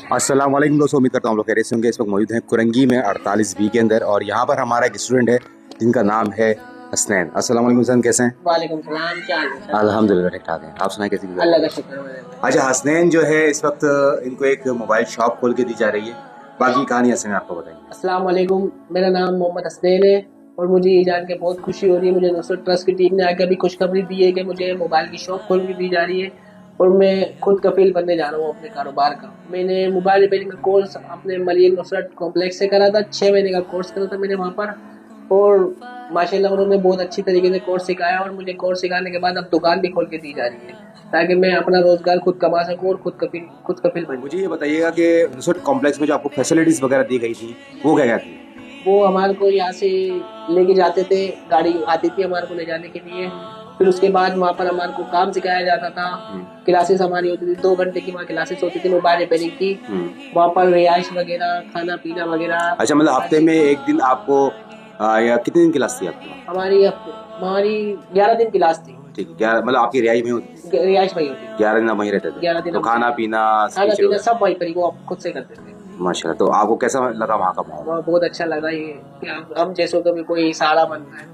अस्सलाम वालेकुम दोस्तों, उम्मीद करता हूँ हम लोग खैरियत से होंगे। इस वक्त मौजूद हैं कुरंगी में 48B के अंदर, और यहाँ पर हमारा एक स्टूडेंट है जिनका नाम है हसनैन। अस्सलाम वालेकुम हसनैन, कैसे हैं? वालेकुम सलाम, क्या हाल है? अल्हम्दुलिल्लाह ठीक ठाक हैं। आप सुनाएं कैसी गुज़ार अल्लाह रही का है? शुक्र है। अच्छा, हसनैन जो है इस वक्त इनको एक मोबाइल शॉप खोल के दी जा रही है। बाकी कहानी हसनैन आपको बताएंगे। अस्सलाम वालेकुम, मेरा नाम मोहम्मद हसनैन है और मुझे ये जान के बहुत खुशी हो रही है। मुझे नुसरत ट्रस्ट की टीम ने आगे अभी खुशखबरी दी है कि मुझे मोबाइल की शॉप खोल के दी जा रही है और मैं खुद कफील बनने जा रहा हूँ अपने कारोबार का। मैंने मोबाइल रिपेयरिंग का कोर्स अपने मलिक नुसरत कॉम्प्लेक्स से करा था। 6 महीने का कोर्स करा था मैंने वहाँ पर, और माशाल्लाह उन्होंने बहुत अच्छी तरीके से कोर्स सिखाया और मुझे कोर्स सिखाने के बाद अब दुकान भी खोल के दी जा रही है ताकि मैं अपना रोजगार खुद कमा सकूँ और खुद कफील बन मुझे ये बताइएगा कि नुसरत कॉम्प्लेक्स में जो आपको फैसिलिटीज़ वगैरह दी गई थी वो क्या क्या थी? वो हमारे को यहाँ से लेके जाते थे, गाड़ी आती थी हमारे को ले जाने के लिए। फिर उसके बाद वहाँ पर हमारे को काम सिखाया जाता था। क्लासेस हमारी होती थी, 2 घंटे की वहाँ क्लासेस होती थी मोबाइल रिपेयरिंग की। वहाँ पर रिहाइश वगैरह, खाना पीना वगैरह। अच्छा, मतलब हफ्ते में एक दिन आपको या कितने दिन क्लास थी आपकी? हमारी 11 दिन क्लास थी। ठीक, 11 मतलब आपकी रिहाई में होती थी? रिहाइश वही होती थी, 11 दिन आप वहीं रहते थे? 11 दिन तो खाना पीना सब वहीं पर ही वो खुद से करते थे। माशाल्लाह। तो आपको कैसा लगा वहाँ का माहौल? वहाँ बहुत अच्छा लगा ये कि हम जैसों का भी कोई सहारा बन रहा है।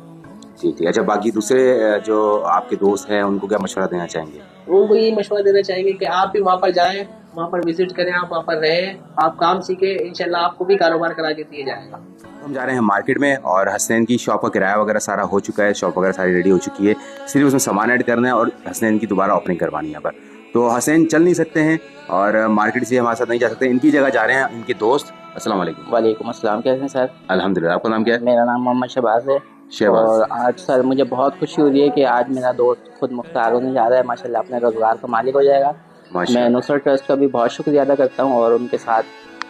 ठीक ठीक। अच्छा, बाकी दूसरे जो आपके दोस्त हैं उनको क्या मशवरा देना चाहेंगे? उनको ये मशवरा देना चाहेंगे कि आप भी वहाँ पर जाएं, वहाँ पर विजिट करें, आप वहाँ पर रहें, आप काम सीखें, इंशाल्लाह आपको भी कारोबार करा के दिया जाएगा। हम जा रहे हैं मार्केट में, और हसनैन की शॉप का किराया वगैरह सारा हो चुका है, शॉप वगैरह सारी रेडी हो चुकी है, सिर्फ उसमें सामान ऐड करना है और हसनैन की दोबारा ओपनिंग करवानी है यहाँ पर। तो हसनैन चल नहीं सकते हैं और मार्केट से हमारे साथ नहीं जा सकते, इनकी जगह जा रहे हैं इनके दोस्त। अस्सलाम वालेकुम। वालेकुम अस्सलाम, कैसे हैं सर? अल्हम्दुलिल्लाह। आपका नाम क्या है? मेरा नाम मोहम्मद शहबाज है। शहबाज। और आज सर मुझे बहुत खुशी हो रही है कि आज मेरा दोस्त खुद मुख्तार होने जा रहा है, माशाल्लाह अपने रोज़गार का मालिक हो जाएगा। मैं नुसरत ट्रस्ट का भी बहुत शुक्रिया अदा करता हूँ और उनके साथ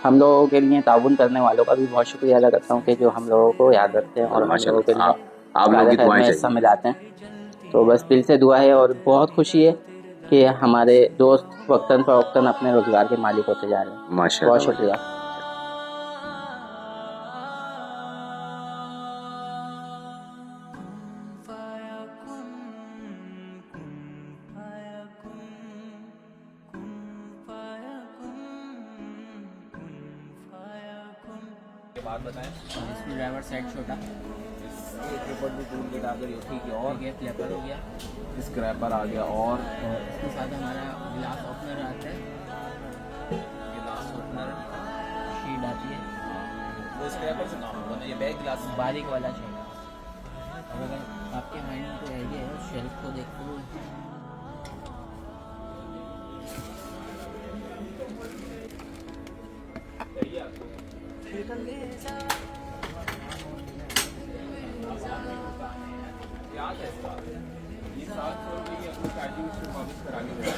हम लोगों के लिए ताउन करने वालों का भी बहुत शुक्रिया अदा करता हूँ कि जो हम लोगों को याद रखते हैं और हम लोगों के लिए आप लोगों की दुआएं में हिस्सा मिलाते हैं। तो बस दिल से दुआ है और बहुत खुशी है कि हमारे दोस्त वक्तन फ़वक्तन अपने रोज़गार के मालिक होते जा रहे हैं। माशाल्लाह, बहुत शुक्रिया। बात बताएं। स्क्रू ड्राइवर सेट छोटा, ट्रिपल भी टूल किट आ गई, ठीक है, और ये क्लैपर हो गया, स्क्रैपर आ गया, और इसके साथ हमारा ग्लास ओपनर आता है, गिलास ओपनर शीट आती है, वो स्क्रैपर से काम होगा ना, ये बैग गिलास बारीक वाला चाहिए। और अगर आपके माइंड में कोई आइडिया है उस शेल्फ को देखो, याद है इसका, ये 700 रुपये की आपको स्टार्टिंग से वापस करा के देगा।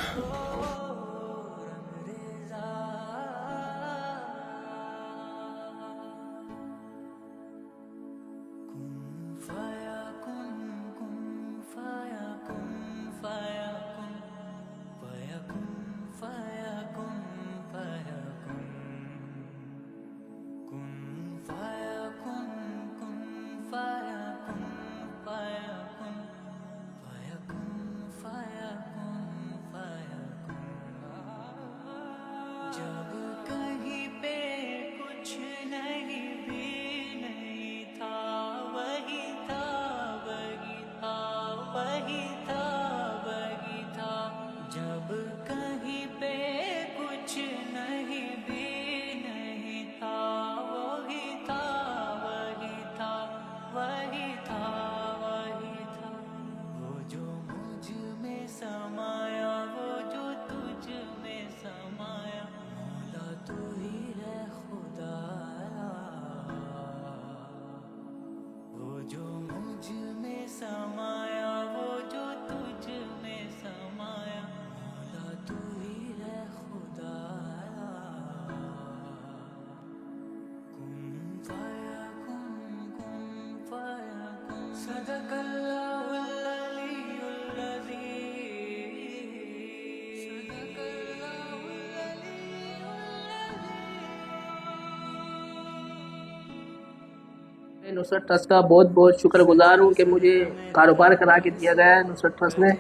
नुसरत ट्रस्ट का बहुत बहुत शुक्रगुजार हूँ कि मुझे कारोबार करा के दिया गया है नुसरत ट्रस्ट ने।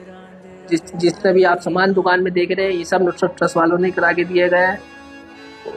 जितने भी आप सामान दुकान में देख रहे हैं ये सब नुसरत ट्रस्ट वालों ने करा के दिया गया है।